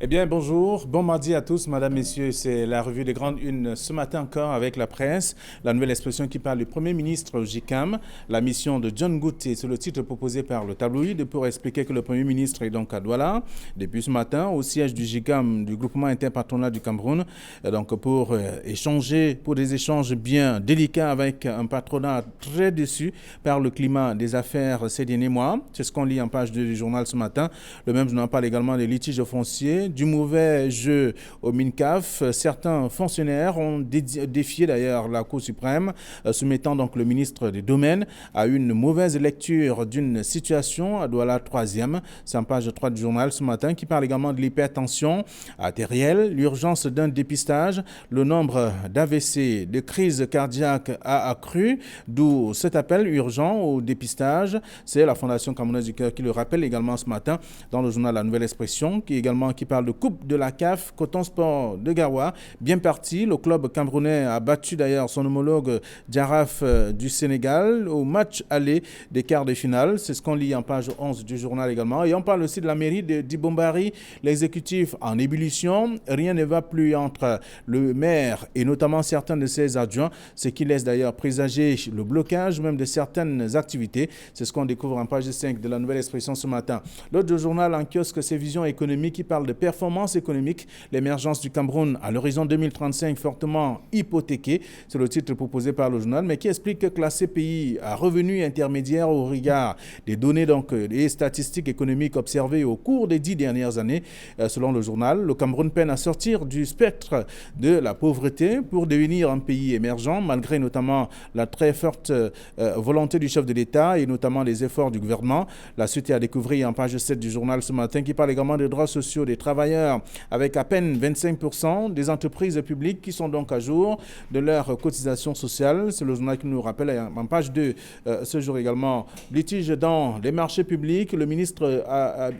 Eh bien, bonjour, bon mardi à tous, madame, messieurs. C'est la revue des grandes unes ce matin encore avec la presse. La nouvelle expression qui parle du Premier ministre au JICAM, la mission de John Gouté, c'est le titre proposé par le tabloïd pour expliquer que le Premier ministre est donc à Douala depuis ce matin au siège du JICAM, du groupement interpatronal du Cameroun, donc pour échanger, pour des échanges bien délicats avec un patronat très déçu par le climat des affaires ces derniers mois. C'est ce qu'on lit en page 2 du journal ce matin. Le même journal parle également des litiges fonciers, du mauvais jeu au MINCAF. Certains fonctionnaires ont défié d'ailleurs la Cour suprême, soumettant donc le ministre des Domaines à une mauvaise lecture d'une situation à Douala 3e. C'est en page 3 du journal ce matin qui parle également de l'hypertension artérielle, l'urgence d'un dépistage, le nombre d'AVC, de crises cardiaques a accru, d'où cet appel urgent au dépistage. C'est la Fondation Camerounaise du Cœur qui le rappelle également ce matin dans le journal La Nouvelle Expression, qui parle de Coupe de la CAF, Coton Sport de Garoua, bien parti. Le club camerounais a battu d'ailleurs son homologue Djaraf du Sénégal au match aller des quarts de finale. C'est ce qu'on lit en page 11 du journal également. Et on parle aussi de la mairie de Dibombari, l'exécutif en ébullition. Rien ne va plus entre le maire et notamment certains de ses adjoints, ce qui laisse d'ailleurs présager le blocage même de certaines activités. C'est ce qu'on découvre en page 5 de la Nouvelle Expression ce matin. L'autre journal en kiosque, c'est Vision économique qui parle de performance économique, l'émergence du Cameroun à l'horizon 2035 fortement hypothéquée. C'est le titre proposé par le journal, mais qui explique que classer pays à revenus intermédiaires au regard des données et statistiques économiques observées au cours des 10 dernières années. Selon le journal, le Cameroun peine à sortir du spectre de la pauvreté pour devenir un pays émergent, malgré notamment la très forte volonté du chef de l'État et notamment les efforts du gouvernement. La suite est à découvrir en page 7 du journal ce matin, qui parle également des droits sociaux des travailleurs, avec à peine 25% des entreprises publiques qui sont donc à jour de leur cotisation sociale. C'est le journal qui nous rappelle en page 2 ce jour également. Litige dans les marchés publics. Le ministre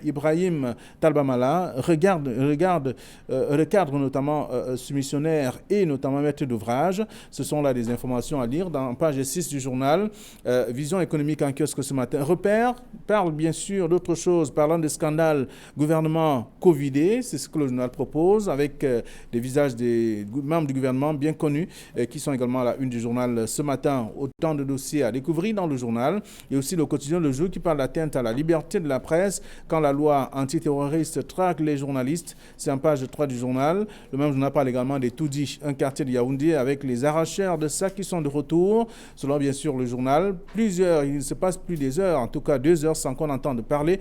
Ibrahim Talbamala recadre notamment soumissionnaire et notamment maître d'ouvrage. Ce sont là des informations à lire dans page 6 du journal. Vision économique en kiosque ce matin. Repère parle bien sûr d'autre chose, parlant des scandales gouvernement Covidé. C'est ce que le journal propose, avec des visages des membres du gouvernement bien connus qui sont également à la une du journal ce matin. Autant de dossiers à découvrir dans le journal. Et aussi le quotidien Le Jour qui parle d'atteinte à la liberté de la presse quand la loi antiterroriste traque les journalistes. C'est en page 3 du journal. Le même journal parle également des Toudi, un quartier de Yaoundé avec les arracheurs de sacs qui sont de retour. Selon bien sûr le journal, il se passe plus des heures, en tout cas 2 heures sans qu'on entende parler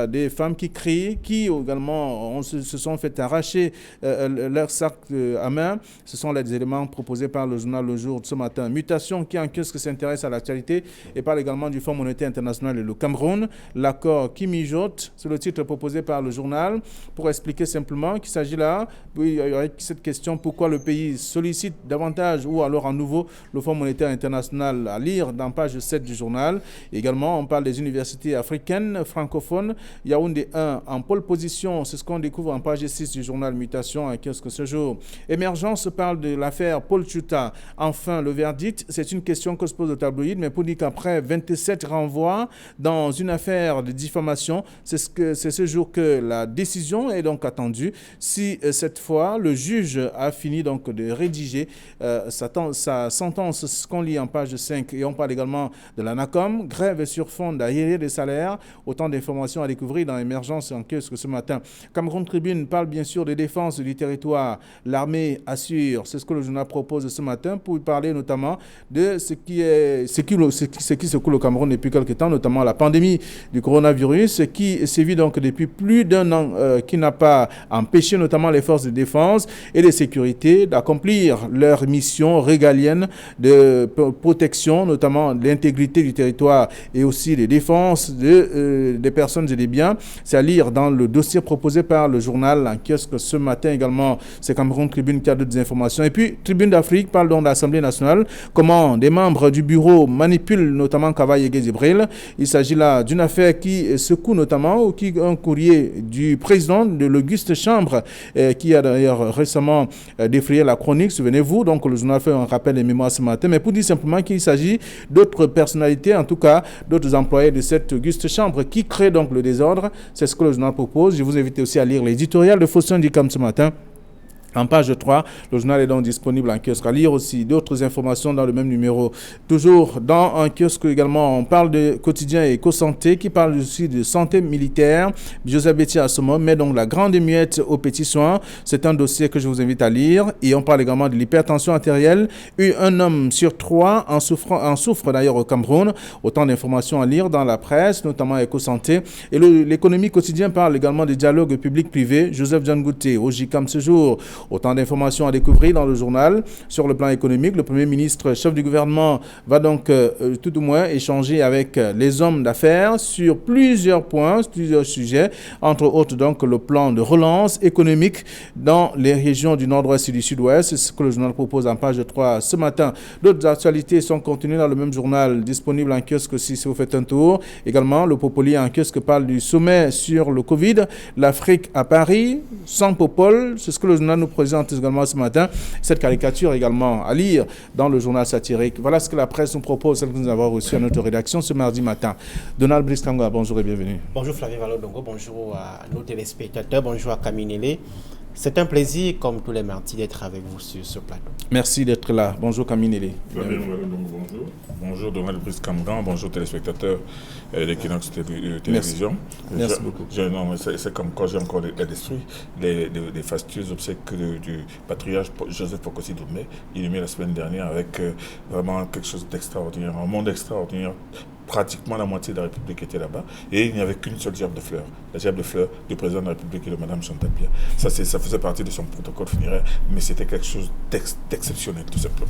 des femmes qui crient, qui également se sont fait arracher leur sac à main. Ce sont les éléments proposés par le journal Le Jour ce matin. Mutation qui en kiosque s'intéresse à l'actualité et parle également du Fonds monétaire international et le Cameroun. L'accord qui mijote, c'est le titre proposé par le journal pour expliquer simplement qu'il s'agit là, avec cette question, pourquoi le pays sollicite davantage ou alors à nouveau le Fonds monétaire international, à lire dans page 7 du journal. Également, on parle des universités africaines francophones. Yaoundé 1 en pole position, c'est ce qu'on découvre en page 6 du journal Mutation, qu'est-ce que ce jour. Émergence parle de l'affaire Paul Chuta. Enfin, le verdict, c'est une question que se pose le tabloïd, mais pour dire qu'après 27 renvois dans une affaire de diffamation, c'est ce jour que la décision est donc attendue. Si cette fois, le juge a fini donc de rédiger sa sentence, ce qu'on lit en page 5, et on parle également de l'ANACOM, grève sur fond d'arriérés des salaires. Autant d'informations à découvrir dans l'émergence en kiosque ce matin. Cameroun Tribune parle bien sûr de défense du territoire. L'armée assure, c'est ce que le journal propose ce matin pour parler notamment de ce qui secoue le Cameroun depuis quelques temps, notamment la pandémie du coronavirus qui sévit donc depuis plus d'un an, qui n'a pas empêché notamment les forces de défense et de sécurité d'accomplir leur mission régalienne de protection, notamment de l'intégrité du territoire et aussi de défense des personnes et des biens. C'est à lire dans le dossier proposé par le journal en kiosque ce matin également. C'est Cameroun Tribune qui a d'autres informations. Et puis, Tribune d'Afrique parle donc de l'Assemblée nationale, comment des membres du bureau manipulent notamment Kavaye et Gézibril. Il s'agit là d'une affaire qui secoue notamment, un courrier du président de l'Auguste Chambre qui a d'ailleurs récemment défrayé la chronique, souvenez-vous. Donc, le journal fait un rappel des mémoires ce matin, mais pour dire simplement qu'il s'agit d'autres personnalités, en tout cas d'autres employés de cette Auguste Chambre qui créent donc le désordre. C'est ce que le journal propose. Je vous invite aussi à lire l'éditorial de Faustin Dikam ce matin. En page 3, le journal est donc disponible en kiosque. À lire aussi d'autres informations dans le même numéro. Toujours dans un kiosque également, on parle de quotidien et éco-santé qui parle aussi de santé militaire. Joseph Betty Assomo met donc la grande muette aux petits soins. C'est un dossier que je vous invite à lire. Et on parle également de l'hypertension artérielle. Un homme sur 3 en souffre d'ailleurs au Cameroun. Autant d'informations à lire dans la presse, notamment éco-santé. Et l'économie quotidien parle également des dialogues public-privé. Joseph John Gouté, au JCAM ce jour. Autant d'informations à découvrir dans le journal. Sur le plan économique, le Premier ministre, chef du gouvernement, va donc tout au moins échanger avec les hommes d'affaires sur plusieurs points, plusieurs sujets, entre autres donc le plan de relance économique dans les régions du nord-ouest et du sud-ouest. C'est ce que le journal propose en page 3 ce matin. D'autres actualités sont contenues dans le même journal, disponible en kiosque aussi si vous faites un tour. Également, le Popoli en kiosque parle du sommet sur le Covid, l'Afrique à Paris, sans Popol. C'est ce que le journal nous présente également ce matin. Cette caricature également à lire dans le journal satirique. Voilà ce que la presse nous propose, celle que nous avons reçue à notre rédaction ce mardi matin. Donald Brice Kangwa, bonjour et bienvenue. Bonjour Flavie Valodongo, bonjour à nos téléspectateurs, bonjour à Kaminele. C'est un plaisir, comme tous les mardis, d'être avec vous sur ce plateau. Merci d'être là. Bonjour Kaminele. Bonjour. Bonjour Donald Brice Kangwa, bonjour téléspectateurs d'Equinox Télévision. Merci beaucoup. C'est comme quand j'ai encore l'esprit des fastueuses obsèques du patriarche Joseph Pokosi Doumbé, inhumé la semaine dernière avec vraiment quelque chose d'extraordinaire, un monde extraordinaire. Pratiquement la moitié de la République était là-bas et il n'y avait qu'une seule gerbe de fleurs, la gerbe de fleurs du président de la République et de Mme Chantal Biya. Ça faisait partie de son protocole funéraire, mais c'était quelque chose d'exceptionnel tout simplement.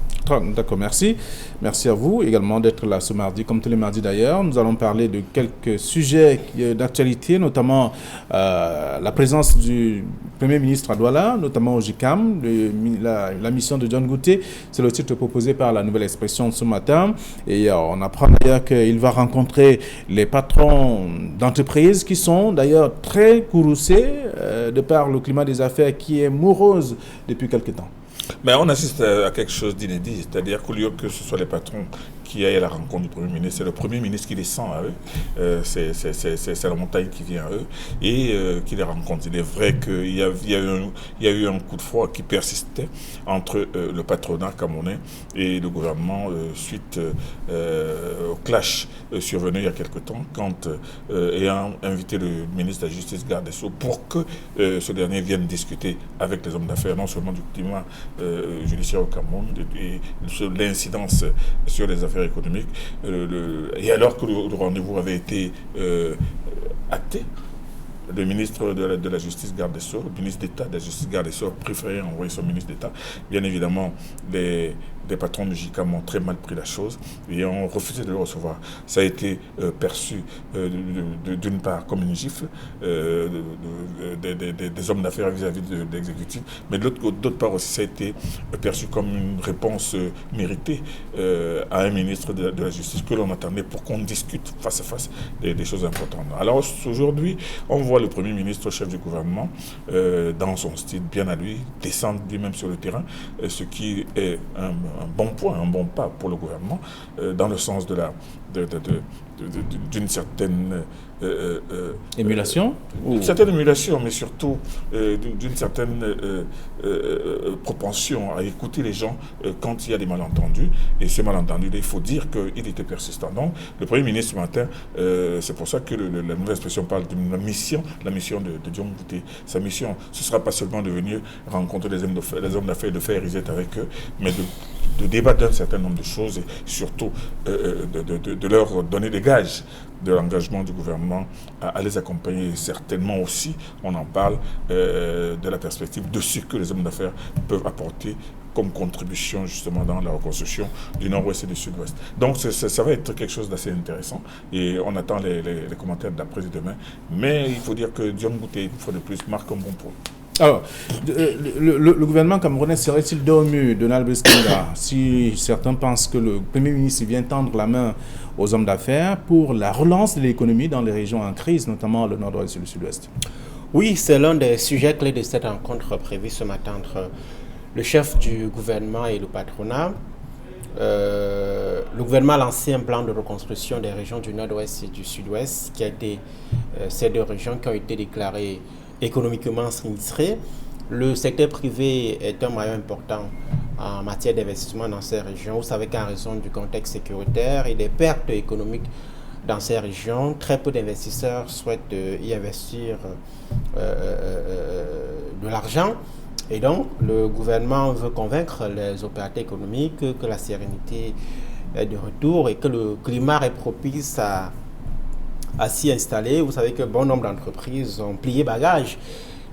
D'accord, merci. Merci à vous également d'être là ce mardi, comme tous les mardis d'ailleurs. Nous allons parler de quelques sujets d'actualité, notamment la présence du Premier ministre à Douala, notamment au JCAM, la mission de John Gouté. C'est le titre proposé par la Nouvelle Expression ce matin. Et on apprend d'ailleurs qu'il va rencontrer les patrons d'entreprises qui sont d'ailleurs très courroucés de par le climat des affaires qui est morose depuis quelque temps. Mais on assiste à quelque chose d'inédit, c'est-à-dire qu'au lieu que ce soit les patrons qui aillent à la rencontre du Premier ministre, c'est le Premier ministre qui descend à eux, c'est la montagne qui vient à eux et qui les rencontre. Il est vrai qu'il y a eu un coup de froid qui persistait entre le patronat camerounais et le gouvernement suite au clash survenu il y a quelque temps quand ayant invité le ministre de la Justice Garde des Sceaux pour que ce dernier vienne discuter avec les hommes d'affaires, non seulement du climat judiciaire au Cameroun et l'incidence sur les affaires économiques. Et alors que le rendez-vous avait été acté, le ministre de la Justice Garde des Sceaux, le ministre d'État de la Justice Garde des Sceaux, préféré envoyer son ministre d'État. Bien évidemment, des patrons du JCAM ont très mal pris la chose et ont refusé de le recevoir. Ça a été perçu d'une part comme une gifle des hommes d'affaires vis-à-vis de l'exécutif, mais d'autre part aussi ça a été perçu comme une réponse méritée à un ministre de la Justice que l'on attendait pour qu'on discute face à face des choses importantes. Alors aujourd'hui, on voit le Premier ministre, chef du gouvernement, dans son style bien à lui, descendre lui-même sur le terrain, ce qui est un bon point, un bon pas pour le gouvernement, dans le sens d'une certaine émulation une certaine émulation, mais surtout d'une certaine propension à écouter les gens quand il y a des malentendus. Et ce malentendu, il faut dire qu'il était persistant. Donc, le Premier ministre ce matin, c'est pour ça que la nouvelle expression parle de la mission de John Gouté. Sa mission, ce ne sera pas seulement de venir rencontrer les hommes d'affaires et de faire risette avec eux, mais de débattre d'un certain nombre de choses et surtout de leur donner des gages de l'engagement du gouvernement à les accompagner. Certainement aussi, on en parle, de la perspective de ce que les hommes d'affaires peuvent apporter comme contribution justement dans la reconstruction du nord-ouest et du sud-ouest. Donc ça va être quelque chose d'assez intéressant et on attend les commentaires d'après et demain. Mais il faut dire que John Gouté, une fois de plus, marque un bon point. Alors, le gouvernement camerounais serait-il dormi, Donald Brice Kangwa, si certains pensent que le Premier ministre vient tendre la main aux hommes d'affaires pour la relance de l'économie dans les régions en crise, notamment le nord-ouest et le sud-ouest? Oui, c'est l'un des sujets clés de cette rencontre prévue ce matin entre le chef du gouvernement et le patronat. Le gouvernement a lancé un plan de reconstruction des régions du nord-ouest et du sud-ouest, ces deux régions qui ont été déclarées économiquement sinistrées. Le secteur privé est un maillon important en matière d'investissement dans ces régions. Vous savez qu'en raison du contexte sécuritaire et des pertes économiques dans ces régions, très peu d'investisseurs souhaitent y investir de l'argent. Et donc, le gouvernement veut convaincre les opérateurs économiques que la sérénité est de retour et que le climat est propice à s'y installer. Vous savez que bon nombre d'entreprises ont plié bagage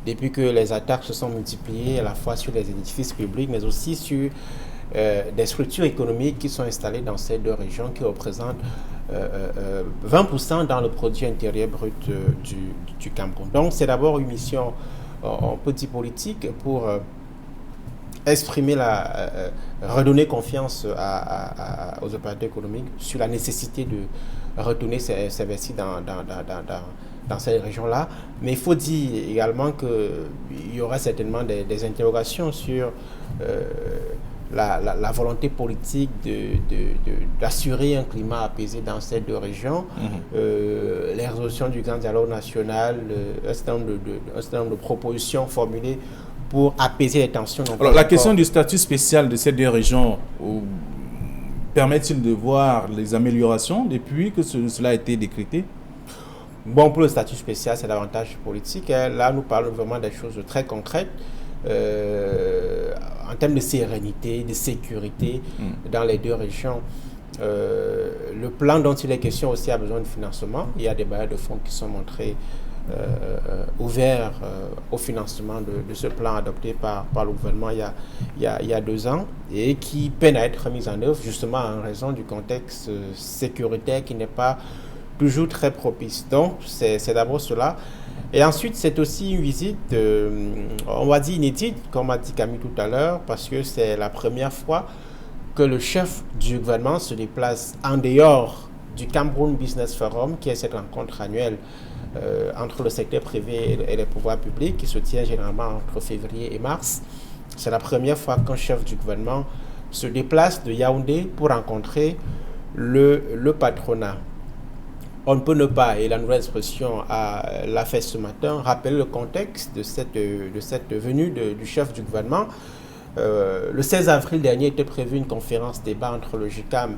depuis que les attaques se sont multipliées à la fois sur les édifices publics, mais aussi sur des structures économiques qui sont installées dans ces deux régions qui représentent 20% dans le produit intérieur brut du Cameroun. Donc, c'est d'abord une mission, on peut dire politique, pour exprimer redonner confiance aux opérateurs économiques sur la nécessité de retourner s'investir dans ces régions-là. Mais il faut dire également qu'il y aura certainement des interrogations sur la volonté politique d'assurer un climat apaisé dans ces deux régions, les résolutions du grand dialogue national, un certain nombre de propositions formulées pour apaiser les tensions. Alors, la question du statut spécial de ces deux régions permet-il de voir les améliorations depuis que cela a été décrété? Bon, pour le statut spécial, c'est davantage politique. Là, nous parlons vraiment des choses très concrètes. En termes de sérénité, de sécurité dans les deux régions. Le plan dont il est question aussi a besoin de financement. Il y a des bailleurs de fonds qui sont montrés ouverts au financement de ce plan adopté par le gouvernement il y a 2 ans et qui peine à être mis en œuvre justement en raison du contexte sécuritaire qui n'est pas toujours très propice. Donc, c'est d'abord cela. Et ensuite, c'est aussi une visite, on va dire inédite, comme a dit Camille tout à l'heure, parce que c'est la première fois que le chef du gouvernement se déplace en dehors du Cameroun Business Forum, qui est cette rencontre annuelle entre le secteur privé et les pouvoirs publics, qui se tient généralement entre février et mars. C'est la première fois qu'un chef du gouvernement se déplace de Yaoundé pour rencontrer le patronat. On ne peut ne pas, et la nouvelle expression l'a fait ce matin, rappeler le contexte de cette venue du chef du gouvernement. Le 16 avril dernier était prévue une conférence débat entre le GICAM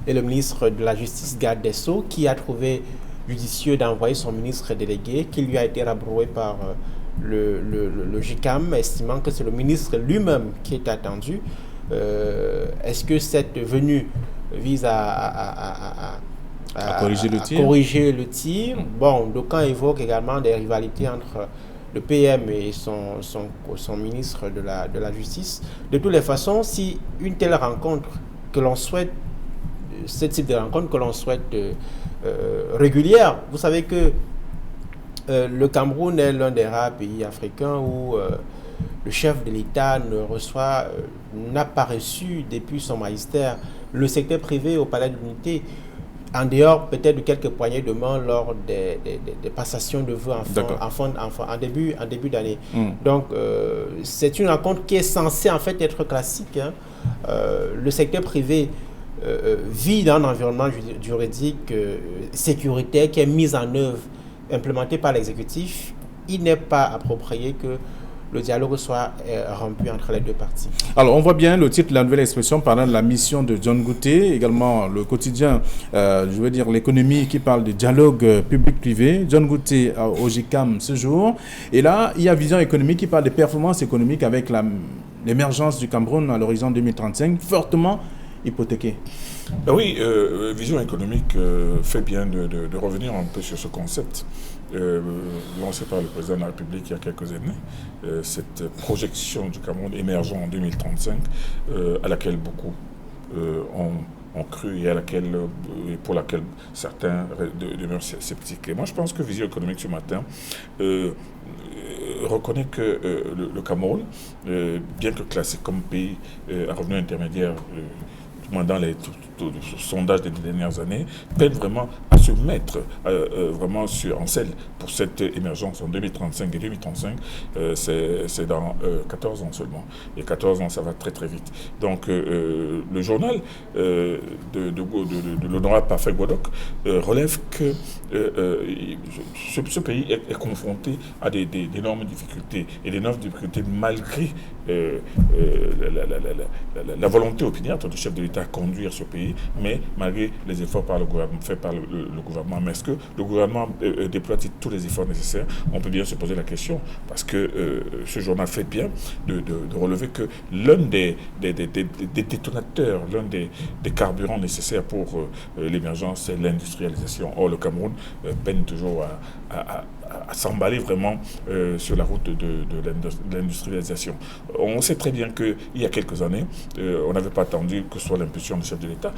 et le ministre de la Justice, garde des Sceaux, qui a trouvé judicieux d'envoyer son ministre délégué, qui lui a été rabroué par le GICAM, estimant que c'est le ministre lui-même qui est attendu. Est-ce que cette venue vise à corriger le tir. Bon, d'aucuns évoquent également des rivalités entre le PM et son ministre de la Justice. De toutes les façons, si une telle rencontre que l'on souhaite, ce type de rencontre que l'on souhaite régulière, vous savez que le Cameroun est l'un des rares pays africains où le chef de l'État n'a pas reçu depuis son magistère le secteur privé au Palais de l'Unité, en dehors peut-être de quelques poignées de main lors des passations de vœux en début d'année. Donc, c'est une rencontre qui est censée en fait être classique. Le secteur privé vit dans un environnement juridique sécuritaire qui est mis en œuvre, implémenté par l'exécutif. Il n'est pas approprié que le dialogue soit rompu entre les deux parties. Alors, on voit bien le titre de la nouvelle expression parlant de la mission de John Gouté, également le quotidien, je veux dire l'économie qui parle de dialogue public-privé. John Gouté au GICAM ce jour. Et là, il y a Vision économique qui parle de performance économique avec l'émergence du Cameroun à l'horizon 2035, fortement hypothéquée. Oui, Vision économique fait bien de revenir un peu sur ce concept lancé par le président de la République il y a quelques années, cette projection du Cameroun émergent en 2035 à laquelle beaucoup ont cru et pour laquelle certains demeurent sceptiques. Et moi, je pense que Vision économique ce matin reconnaît que le Cameroun, bien que classé comme pays à revenu intermédiaire, dans les sondages des dernières années, peine vraiment à se mettre vraiment en selle pour cette émergence en 2035 et 2035, c'est dans 14 ans seulement. Et 14 ans, ça va très très vite. Donc le journal de l'honorable Parfait Gbodok relève que ce pays est confronté à d'énormes difficultés, et d'énormes difficultés malgré la volonté opiniâtre du chef de l'État à conduire ce pays, mais malgré les efforts faits par le gouvernement. Mais est-ce que le gouvernement déploie tous les efforts nécessaires? On peut bien se poser la question, parce que ce journal fait bien de relever que l'un des détonateurs, l'un des carburants nécessaires pour l'émergence, c'est l'industrialisation. Or, le Cameroun peine toujours à s'emballer vraiment sur la route de l'industrialisation. On sait très bien qu'il y a quelques années, on n'avait pas attendu que ce soit l'impulsion du chef de l'État,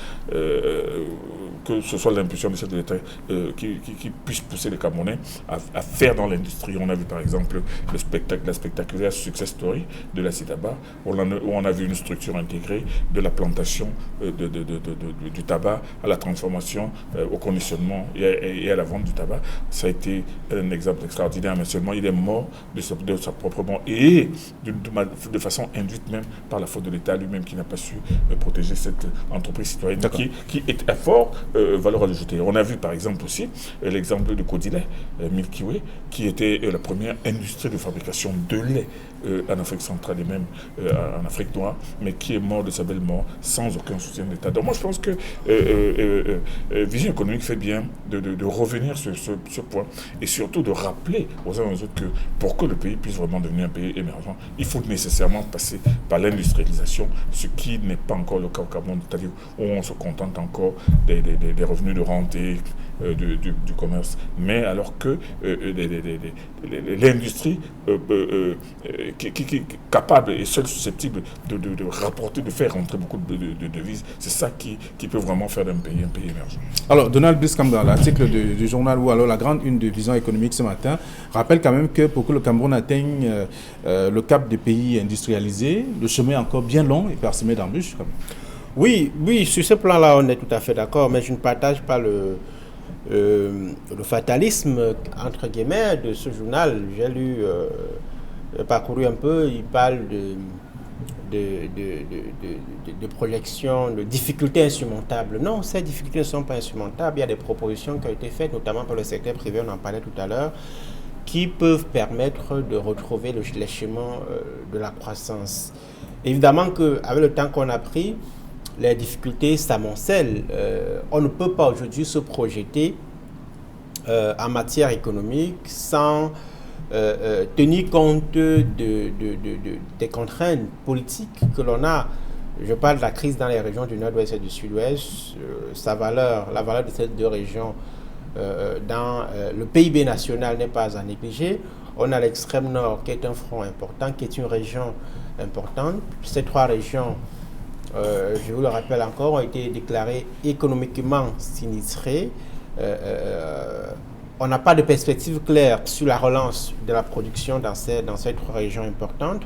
qui puisse pousser les Camerounais à faire dans l'industrie. On a vu par exemple la spectaculaire success story de la CITABA, où on a vu une structure intégrée de la plantation du tabac à la transformation, au conditionnement et à la vente du tabac. Ça a été un exemple extraordinaire, mais seulement il est mort de sa propre mort, et de façon induite même par la faute de l'État lui-même, qui n'a pas su protéger cette entreprise citoyenne qui est à fort valeur ajoutée. On a vu par exemple aussi l'exemple de Kodilet, Milky Way, qui était la première industrie de fabrication de lait en Afrique centrale et même en Afrique noire, mais qui est mort de sa belle mort sans aucun soutien de l'État. Donc moi je pense que Vision économique fait bien de revenir sur ce point, et surtout de rappeler aux uns et aux autres que pour que le pays puisse vraiment devenir un pays émergent, il faut nécessairement passer par l'industrialisation, ce qui n'est pas encore le cas au Cameroun, c'est-à-dire où on se contente encore des revenus de rente et du commerce, mais alors que l'industrie qui est capable et seule susceptible de rapporter, de faire rentrer beaucoup de devises, c'est ça qui peut vraiment faire d'un pays un pays émergent. Alors, Donald Blitzkamp, dans l'article du journal, ou alors la grande une de Vision économique ce matin, rappelle quand même que pour que le Cameroun atteigne le cap des pays industrialisés, le chemin est encore bien long et parsemé d'embûches. Oui, sur ce plan-là, on est tout à fait d'accord, mais je ne partage pas le fatalisme, entre guillemets, de ce journal. J'ai lu, parcouru un peu, il parle de projections, de difficultés insurmontables. Non, ces difficultés ne sont pas insurmontables. Il y a des propositions qui ont été faites, notamment par le secteur privé, on en parlait tout à l'heure, qui peuvent permettre de retrouver les chemins de la croissance. Évidemment qu'avec le temps qu'on a pris, les difficultés s'amoncellent. On ne peut pas aujourd'hui se projeter en matière économique sans tenir compte des contraintes politiques que l'on a. Je parle de la crise dans les régions du nord-ouest et du sud-ouest. La valeur de ces deux régions dans le PIB national n'est pas à négliger. On a l'extrême nord qui est un front important, qui est une région importante. Ces trois régions, je vous le rappelle encore, ont été déclarées économiquement sinistrées. On n'a pas de perspective claire sur la relance de la production dans ces trois régions importantes.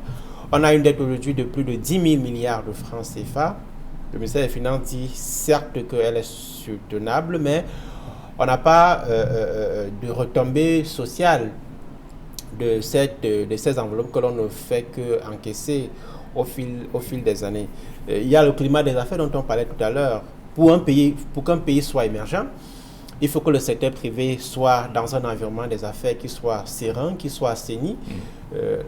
On a une dette aujourd'hui de plus de 10 000 milliards de francs CFA. Le ministère des Finances dit certes qu'elle est soutenable, mais on n'a pas de retombées sociales de ces enveloppes que l'on ne fait qu'encaisser au fil des années. Il y a le climat des affaires dont on parlait tout à l'heure. Pour qu'un pays soit émergent, il faut que le secteur privé soit dans un environnement des affaires qui soit serein, qui soit assaini.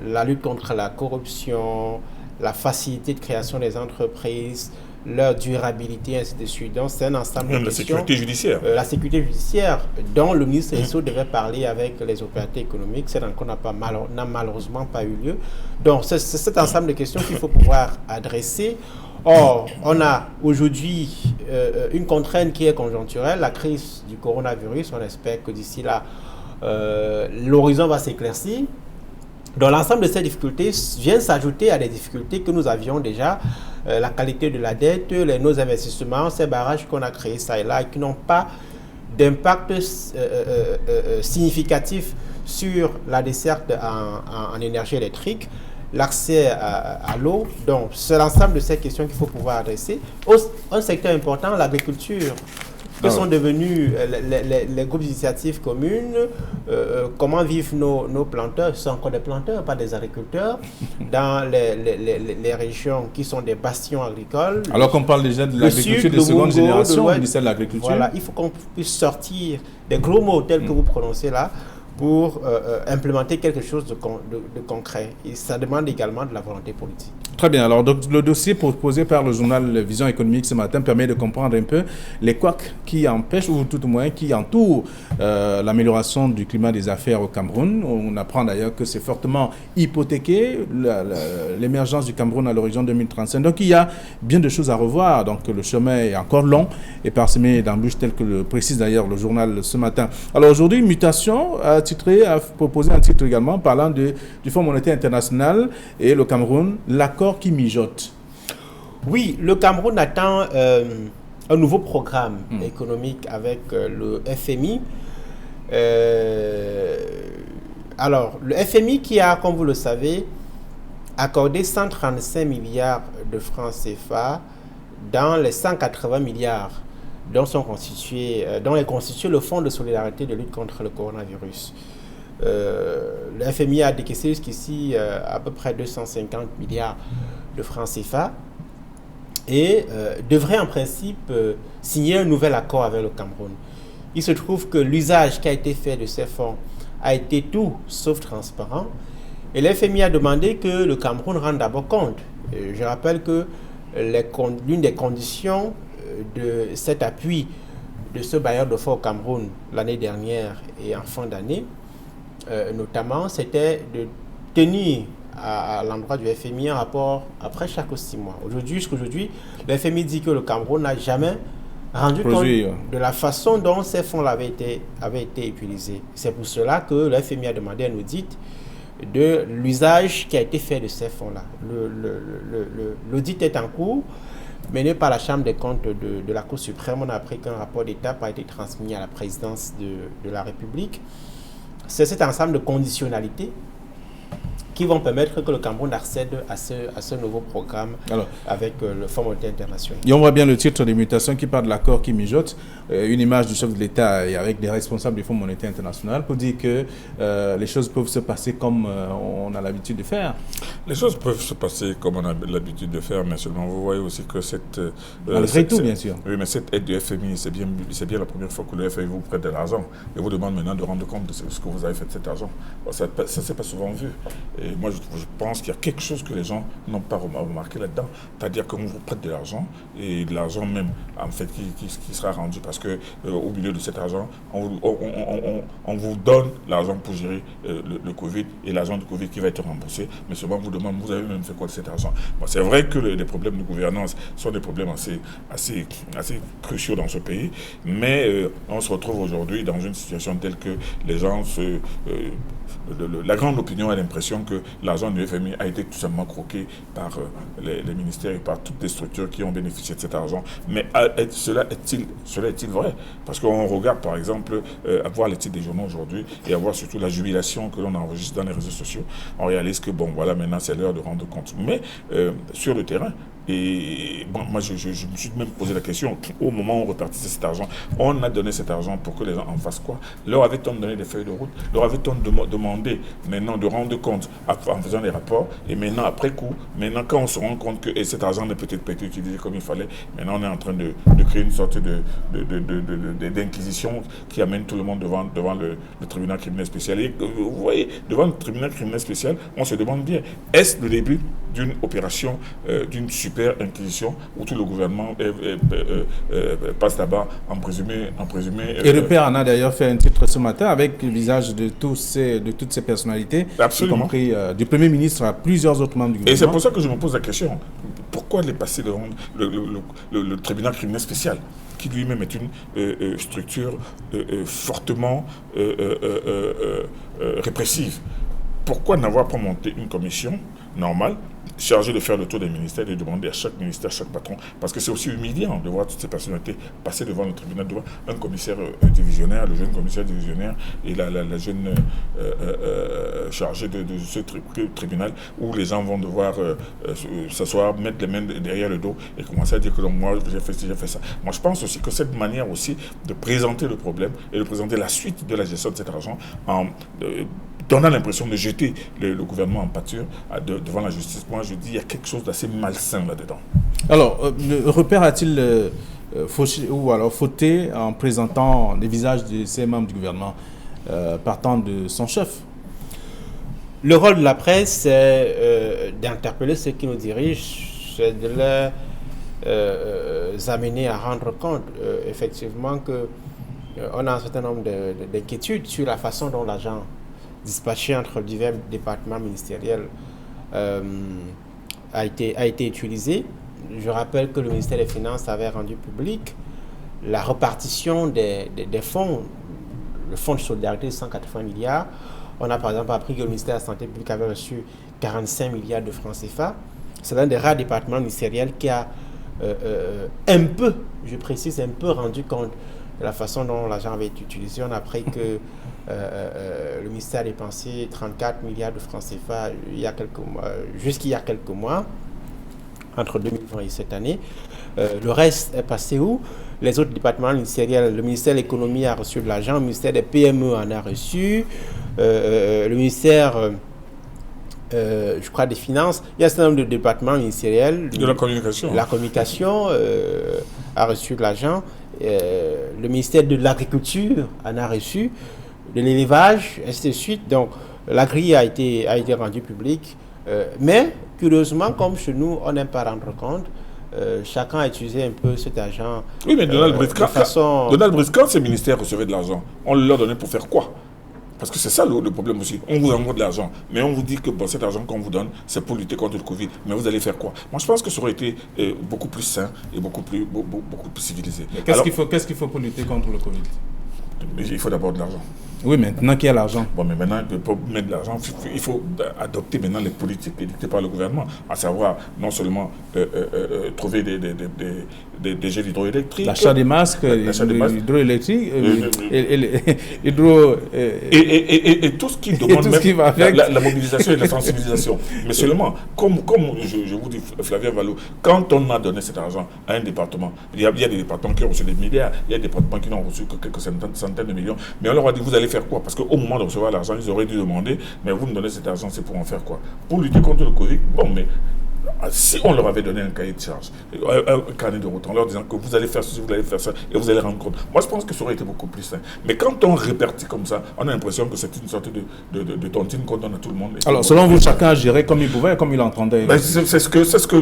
La lutte contre la corruption, la facilité de création des entreprises, leur durabilité, ainsi de suite. Donc, c'est un ensemble de questions. La sécurité judiciaire. La sécurité judiciaire, dont le ministre Esso devait parler avec les opérateurs économiques. C'est encore n'a malheureusement pas eu lieu. Donc, c'est cet ensemble de questions qu'il faut pouvoir adresser. Or, on a aujourd'hui une contrainte qui est conjoncturelle, la crise du coronavirus. On espère que d'ici là, l'horizon va s'éclaircir. Donc, l'ensemble de ces difficultés viennent s'ajouter à des difficultés que nous avions déjà. La qualité de la dette, nos investissements, ces barrages qu'on a créés ça et là, et qui n'ont pas d'impact significatif sur la desserte en énergie électrique, l'accès à l'eau. Donc, c'est l'ensemble de ces questions qu'il faut pouvoir adresser. Un secteur important, l'agriculture. Que sont devenus les groupes d'initiatives communes? Comment vivent nos planteurs? Ce sont encore des planteurs, pas des agriculteurs, dans les régions qui sont des bastions agricoles. Alors qu'on parle déjà de l'agriculture de seconde génération au ministère de l'Agriculture. Voilà, il faut qu'on puisse sortir des gros mots tels que vous prononcez là pour implémenter quelque chose de concret. Et ça demande également de la volonté politique. Très bien. Alors, donc, le dossier proposé par le journal Vision économique ce matin permet de comprendre un peu les couacs qui empêchent, ou tout au moins qui entourent l'amélioration du climat des affaires au Cameroun. On apprend d'ailleurs que c'est fortement hypothéqué, l'émergence du Cameroun à l'horizon 2035. Donc, il y a bien de choses à revoir. Donc, le chemin est encore long et parsemé d'embûches telles que le précise d'ailleurs le journal ce matin. Alors, aujourd'hui, Mutation a proposé un titre également parlant du Fonds monétaire international et le Cameroun, l'accord qui mijote. Oui, le Cameroun attend un nouveau programme économique avec le FMI. Alors, le FMI qui a, comme vous le savez, accordé 135 milliards de francs CFA dans les 180 milliards dont est constitué le Fonds de solidarité de lutte contre le coronavirus. Le FMI a décaissé jusqu'ici à peu près 250 milliards de francs CFA et devrait en principe signer un nouvel accord avec le Cameroun. Il se trouve que l'usage qui a été fait de ces fonds a été tout sauf transparent et le FMI a demandé que le Cameroun rende d'abord compte. Je rappelle que l'une des conditions de cet appui de ce bailleur de fonds au Cameroun l'année dernière et en fin d'année, notamment, c'était de tenir à l'endroit du FMI un rapport après chaque 6 mois. Jusqu'aujourd'hui, le FMI dit que le Cameroun n'a jamais rendu compte de la façon dont ces fonds avaient été utilisés. C'est pour cela que le FMI a demandé un audit de l'usage qui a été fait de ces fonds-là. L'audit est en cours, mené par la Chambre des comptes de la Cour suprême. On a appris qu'un rapport d'étape a été transmis à la présidence de la République. C'est cet ensemble de conditionnalités qui vont permettre que le Cameroun accède à ce nouveau programme avec le Fonds monétaire international. Et on voit bien le titre des mutations qui parle de l'accord qui mijote, une image du chef de l'État et avec des responsables du Fonds monétaire international pour dire que les choses peuvent se passer comme on a l'habitude de faire. Les choses peuvent se passer comme on a l'habitude de faire, mais seulement vous voyez aussi que cette... malgré tout, bien sûr. Oui, mais cette aide du FMI, c'est bien la première fois que le FMI vous prête de l'argent et vous demande maintenant de rendre compte de ce que vous avez fait de cet argent. Ça ne s'est pas souvent vu. Et moi, je pense qu'il y a quelque chose que les gens n'ont pas remarqué là-dedans. C'est-à-dire qu'on vous prête de l'argent et de l'argent même, en fait, qui sera rendu parce que au milieu de cet argent, on vous donne l'argent pour gérer le Covid et l'argent du Covid qui va être remboursé. Mais seulement on vous demande, vous avez même fait quoi de cet argent? Bon, c'est vrai que les problèmes de gouvernance sont des problèmes assez cruciaux dans ce pays, mais on se retrouve aujourd'hui dans une situation telle que les gens la grande opinion a l'impression que l'argent du FMI a été tout simplement croqué par les ministères et par toutes les structures qui ont bénéficié de cet argent. Mais cela est-il vrai? Parce qu'on regarde par exemple, à voir les titres des journaux aujourd'hui et à voir surtout la jubilation que l'on enregistre dans les réseaux sociaux, on réalise que bon voilà, maintenant c'est l'heure de rendre compte. Mais sur le terrain, et bon, moi je me suis même posé la question, au moment où on repartissait cet argent, on a donné cet argent pour que les gens en fassent quoi? Leur avait-on donné des feuilles de route? Leur avait-on demandé maintenant de rendre compte en faisant des rapports? Et maintenant, après coup, maintenant quand on se rend compte que cet argent n'est peut-être pas été utilisé comme il fallait, maintenant on est en train de créer une sorte d'inquisition qui amène tout le monde devant le tribunal criminel spécial. Et vous voyez, devant le tribunal criminel spécial, on se demande bien, est-ce le début d'une opération, d'une super inquisition où tout le gouvernement passe là-bas en présumé. Et le père en a d'ailleurs fait un titre ce matin avec le visage de toutes ces personnalités, absolument, y compris du Premier ministre à plusieurs autres membres du gouvernement. Et c'est pour ça que je me pose la question, pourquoi les passer devant le tribunal criminel spécial, qui lui-même est une structure fortement répressive? pourquoi n'avoir pas monté une commission normale chargée de faire le tour des ministères et de demander à chaque ministère, à chaque patron, parce que c'est aussi humiliant de voir toutes ces personnalités passer devant le tribunal, devant un commissaire divisionnaire, le jeune commissaire divisionnaire et la jeune chargée de ce tribunal, où les gens vont devoir s'asseoir, mettre les mains derrière le dos et commencer à dire que moi j'ai fait ci, j'ai fait ça. Moi je pense aussi que cette manière aussi de présenter le problème et de présenter la suite de la gestion de cet argent en donnant l'impression de jeter le gouvernement en pâture devant la justice. Moi, je dis qu'il y a quelque chose d'assez malsain là-dedans. Alors, le repère a-t-il fauté en présentant les visages de ces membres du gouvernement partant de son chef? Le rôle de la presse, c'est d'interpeller ceux qui nous dirigent, c'est de les amener à rendre compte, effectivement, qu'on a un certain nombre d'inquiétudes sur la façon dont l'argent dispatché entre divers départements ministériels a été utilisé. Je rappelle que le ministère des Finances avait rendu public la répartition des fonds, le fonds de solidarité de 180 milliards. On a par exemple appris que le ministère de la Santé publique avait reçu 45 milliards de francs CFA. C'est l'un des rares départements ministériels qui a un peu rendu compte de la façon dont l'argent avait été utilisé. On a appris que le ministère a dépensé 34 milliards de francs CFA jusqu'il y a quelques mois, entre 2020 et cette année. Le reste est passé où? Les autres départements ministériels, le ministère de l'économie a reçu de l'argent, le ministère des PME en a reçu, le ministère, je crois, des Finances. Il y a un certain nombre de départements ministériels. De la communication. La communication a reçu de l'argent. Le ministère de l'Agriculture en a reçu, de l'élevage, ainsi de suite. Donc, la grille a été rendue publique. Mais, curieusement, comme chez nous, on n'aime pas rendre compte, chacun a utilisé un peu cet argent. Oui, mais Donald Brice, quand ces ministères recevaient de l'argent, on leur donnait pour faire quoi? Parce que c'est ça le problème aussi. On vous envoie de l'argent, mais on vous dit que cet argent qu'on vous donne, c'est pour lutter contre le Covid. Mais vous allez faire quoi? Moi, je pense que ça aurait été beaucoup plus sain et beaucoup plus civilisé. Qu'est-ce qu'il faut pour lutter contre le Covid? Il faut d'abord de l'argent. Oui, maintenant qu'il y a l'argent. Bon, mais maintenant, pour mettre de l'argent, il faut adopter maintenant les politiques édictées par le gouvernement, à savoir non seulement trouver des jets hydroélectriques, l'achat des masques, hydroélectriques, et tout ce qui demande même la mobilisation et la sensibilisation. Mais seulement, comme je vous dis, Flavien Vallot, quand on a donné cet argent à un département, il y a des départements qui ont reçu des milliards, il y a des départements qui n'ont reçu que quelques centaines de millions, mais on leur a dit, vous allez faire quoi? Parce qu'au moment de recevoir l'argent, ils auraient dû demander, mais vous nous donnez cet argent, c'est pour en faire quoi? Pour lutter contre le Covid? Bon, mais si on leur avait donné un cahier de charge, un carnet de route, en leur disant que vous allez faire ceci, vous allez faire ça, et vous allez rendre compte. Moi, je pense que ça aurait été beaucoup plus sain. Mais quand on répartit comme ça, on a l'impression que c'est une sorte de tontine qu'on donne à tout le monde. Alors, selon vous, chacun a géré comme il pouvait, comme il entendait. Ben, c'est ce que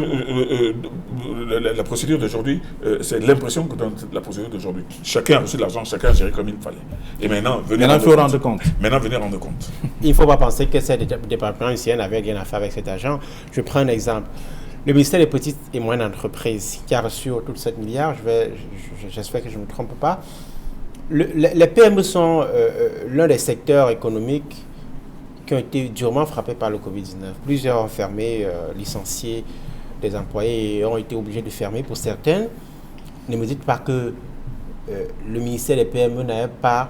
la procédure d'aujourd'hui, c'est l'impression que donne la procédure d'aujourd'hui. Chacun a reçu de l'argent, chacun a géré comme il fallait. Et maintenant, il faut rendre compte. Maintenant, venez rendre compte. Il ne faut pas penser que ces départements ici n'avaient rien à faire avec cet argent. Je prends un exemple. Le ministère des Petites et Moyennes Entreprises, qui a reçu autour de 7 milliards, j'espère que je ne me trompe pas, les PME sont l'un des secteurs économiques qui ont été durement frappés par le Covid-19. Plusieurs ont fermé, licencié des employés et ont été obligés de fermer pour certaines. Ne me dites pas que le ministère des PME n'avait pas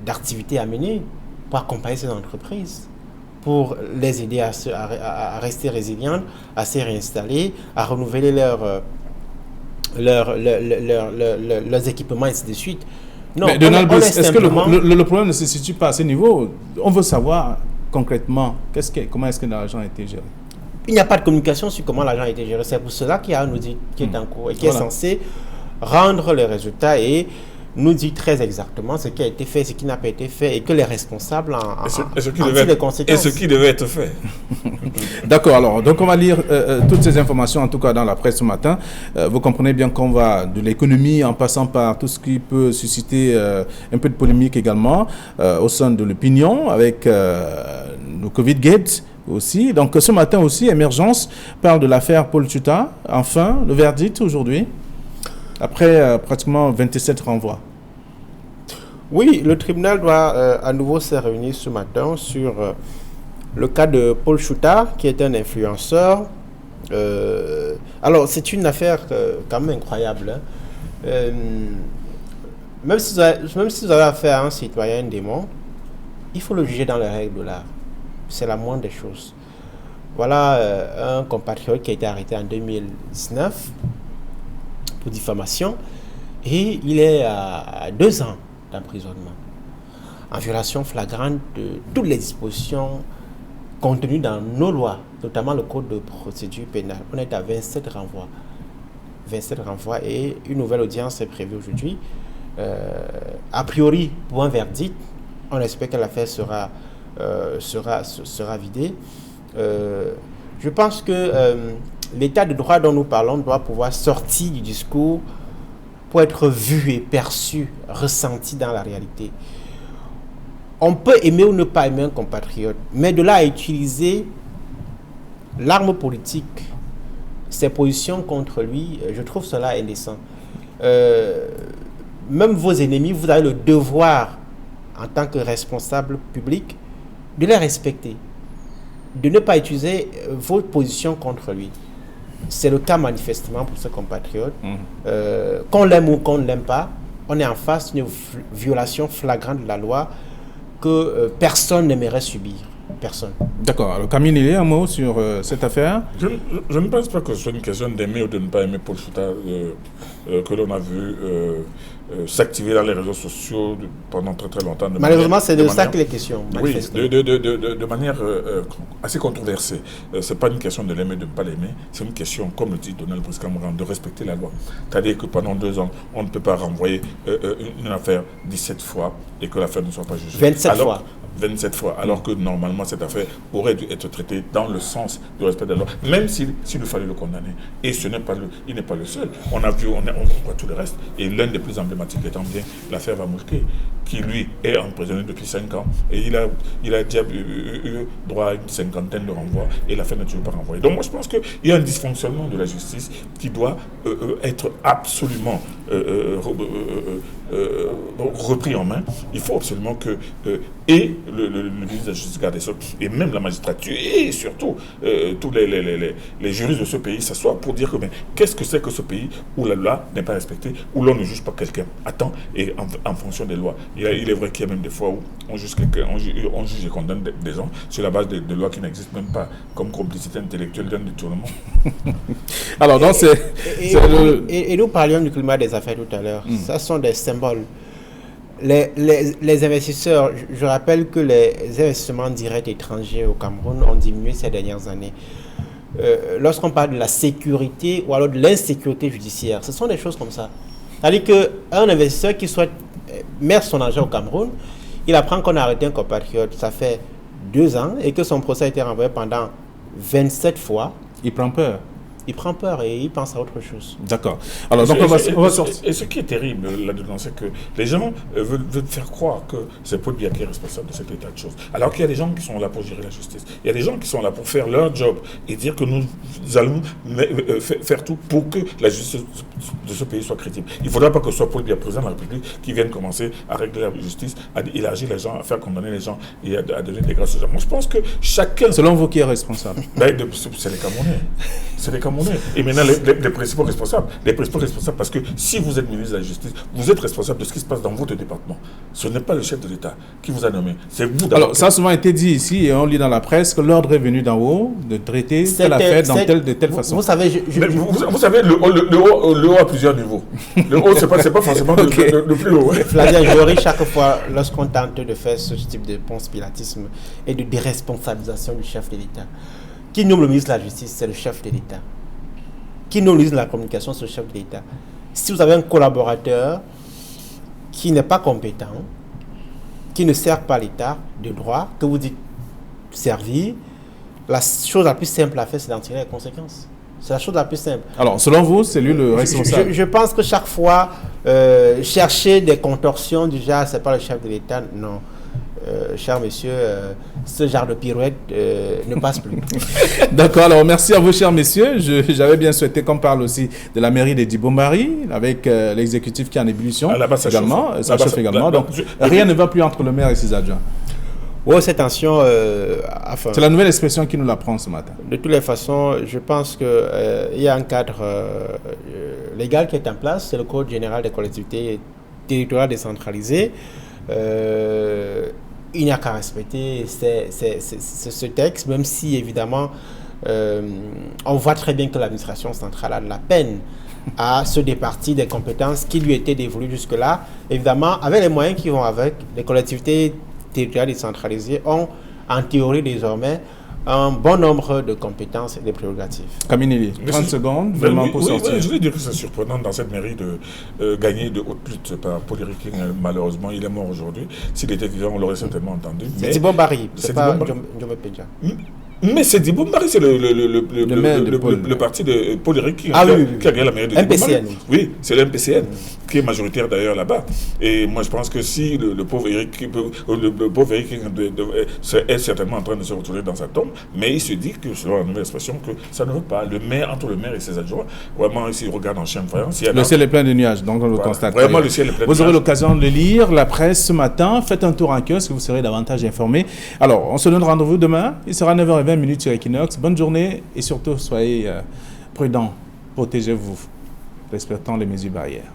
d'activité à mener pour accompagner ces entreprises, pour les aider à rester résilientes, à se réinstaller, à renouveler leurs équipements, et ainsi de suite. Non, mais Donald Brice, est-ce que le problème ne se situe pas à ce niveau? On veut savoir concrètement comment est-ce que l'argent a été géré. Il n'y a pas de communication sur comment l'argent a été géré. C'est pour cela qu'il y a un audit qui est en cours et qui est censé rendre les résultats et nous dit très exactement ce qui a été fait, ce qui n'a pas été fait et que les responsables en tirent les conséquences. Et ce qui devait être fait. D'accord, alors, donc on va lire toutes ces informations, en tout cas dans la presse ce matin. Vous comprenez bien qu'on va de l'économie en passant par tout ce qui peut susciter un peu de polémique également au sein de l'opinion avec le Covid-Gate aussi. Donc ce matin aussi, Émergence parle de l'affaire Paul Tuta. Enfin, le verdict aujourd'hui, après pratiquement 27 renvois. Oui, le tribunal doit à nouveau se réunir ce matin sur le cas de Paul Chouta, qui est un influenceur. Alors, c'est une affaire quand même incroyable. Même si vous avez affaire à un citoyen démon, il faut le juger dans les règles de l'art. C'est la moindre des choses. Voilà un compatriote qui a été arrêté en 2019 pour diffamation et il est à 2 ans d'emprisonnement en violation flagrante de toutes les dispositions contenues dans nos lois, notamment le code de procédure pénale. On est à 27 renvois. 27 renvois et une nouvelle audience est prévue aujourd'hui. A priori, pour un verdict, on espère que l'affaire sera vidée. Je pense que l'état de droit dont nous parlons doit pouvoir sortir du discours pour être vu et perçu, ressenti dans la réalité. On peut aimer ou ne pas aimer un compatriote, mais de là à utiliser l'arme politique, ses positions contre lui, je trouve cela indécent. Même vos ennemis, vous avez le devoir, en tant que responsable public, de les respecter, de ne pas utiliser vos positions contre lui. C'est le cas manifestement pour ce compatriote. Qu'on l'aime ou qu'on ne l'aime pas, on est en face d'une violation flagrante de la loi que personne n'aimerait subir. Personne. D'accord. Alors, Camille, il y a un mot sur cette affaire. Je ne pense pas que ce soit une question d'aimer ou de ne pas aimer Paul Chouta que l'on a vu s'activer dans les réseaux sociaux pendant très très longtemps. Malheureusement, c'est de ça qu'il est question. Oui, de manière assez controversée. Ce n'est pas une question de l'aimer, de ne pas l'aimer. C'est une question, comme le dit Donald Brice-Cameron, de respecter la loi. C'est-à-dire que pendant 2 ans, on ne peut pas renvoyer une affaire 17 fois et que l'affaire ne soit pas jugée. 27 fois, alors que normalement cette affaire aurait dû être traitée dans le sens du respect de la loi, même s'il fallait le condamner. Et il n'est pas le seul. On voit tout le reste. Et l'un des plus emblématiques étant bien l'affaire Vamoulke, qui lui est emprisonné depuis 5 ans. Et il a déjà eu droit à une 50aine de renvois et l'affaire n'est toujours pas renvoyée. Donc moi je pense qu'il y a un dysfonctionnement de la justice qui doit être absolument repris en main. Il faut absolument que le ministre de la Justice garde des Sceaux et même la magistrature et surtout tous les juristes de ce pays s'assoient pour dire que qu'est-ce que c'est que ce pays où la loi n'est pas respectée, où l'on ne juge pas quelqu'un à temps et en fonction des lois. Il est vrai qu'il y a même des fois où on juge quelqu'un, on juge et condamne des gens sur la base de lois qui n'existent même pas, comme complicité intellectuelle d'un détournement. Alors, donc et nous parlions du climat des affaires tout à l'heure. Ça sont des symboles. Les investisseurs, je rappelle que les investissements directs étrangers au Cameroun ont diminué ces dernières années. Lorsqu'on parle de la sécurité ou alors de l'insécurité judiciaire, ce sont des choses comme ça. C'est-à-dire qu'un investisseur qui souhaite mettre son argent au Cameroun, il apprend qu'on a arrêté un compatriote, ça fait 2 ans, et que son procès a été renvoyé pendant 27 fois. Il prend peur. Il prend peur et il pense à autre chose. D'accord. Alors, donc on va sortir. Et ce qui est terrible là-dedans, c'est que les gens veulent faire croire que c'est Paul Biya qui est responsable de cet état de choses. Alors qu'il y a des gens qui sont là pour gérer la justice. Il y a des gens qui sont là pour faire leur job et dire que nous allons faire tout pour que la justice de ce pays soit crédible. Il ne faudra pas que ce soit Paul Biya, président de la République, qui vienne commencer à régler la justice, à élargir les gens, à faire condamner les gens et à donner des grâces aux gens. Moi, je pense que chacun... Selon vous, qui est responsable? C'est les Camerounais. C'est les Camerounais. Et maintenant, les principaux responsables. Les principaux responsables, parce que si vous êtes ministre de la Justice, vous êtes responsable de ce qui se passe dans votre département. Ce n'est pas le chef de l'État qui vous a nommé. C'est vous d'abord. Alors, ça a souvent été dit ici, et on lit dans la presse, que l'ordre est venu d'en haut de traiter telle affaire de telle façon. Vous savez, vous savez, le haut a plusieurs niveaux. Le haut, c'est pas forcément le plus haut. Flavien Jory, chaque fois, lorsqu'on tente de faire ce type de conspiratisme et de déresponsabilisation du chef de l'État, qui nomme le ministre de la Justice, c'est le chef de l'État. Qui nomme le ministre de la Communication, c'est le chef de l'État. Si vous avez un collaborateur qui n'est pas compétent, qui ne sert pas l'État de droit, que vous dites servir, la chose la plus simple à faire, c'est d'en tirer les conséquences. C'est la chose la plus simple. Alors, selon vous, c'est lui le responsable? Je pense que chaque fois, chercher des contorsions du genre, c'est pas le chef de l'État, non. cher monsieur, ce genre de pirouette ne passe plus. D'accord, alors merci à vous, chers messieurs. J'avais bien souhaité qu'on parle aussi de la mairie de Dibombari, avec l'exécutif qui est en ébullition. Là-bas, ça également. chauffe. Ça chauffe également. Donc, rien ne va plus entre le maire et ses adjoints. Oh, cette tension, c'est la nouvelle expression qui nous l'apprend ce matin. De toutes les façons, je pense qu'il y a un cadre légal qui est en place, c'est le Code général des collectivités territoriales décentralisées. Il n'y a qu'à respecter ce texte, même si évidemment on voit très bien que l'administration centrale a de la peine à se départir des compétences qui lui étaient dévolues jusque-là. Évidemment, avec les moyens qui vont avec, les collectivités territoriales décentralisées ont en théorie désormais un bon nombre de compétences et de prérogatives. Kaminili, 30 secondes, vraiment pour sortir. Je veux dire que c'est surprenant dans cette mairie de gagner de haute lutte par Paul Éric King. Malheureusement, il est mort aujourd'hui. S'il était vivant, on l'aurait certainement entendu. C'est Dibombari, c'est pas Djomé Pedja. Mais c'est Dibombari, c'est le parti de Paul Éric King qui a gagné la mairie de Dibombari. MPCN. Oui, c'est le MPCN qui est majoritaire d'ailleurs là-bas. Et moi je pense que si le pauvre Éric King est certainement en train de se retrouver dans sa tombe, mais il se dit que, selon la nouvelle expression, que ça ne veut pas. Le maire, entre le maire et ses adjoints, vraiment, s'il regarde en chien de faïence, le ciel est plein de nuages, donc on le constate. Vraiment, le ciel est plein de nuages. Vous aurez l'occasion de lire la presse ce matin. Faites un tour en kiosque, vous serez davantage informés. Alors, on se donne rendez-vous demain. Il sera 9h20 sur Equinox. Bonne journée et surtout, soyez prudents. Protégez-vous. Respectons les mesures barrières.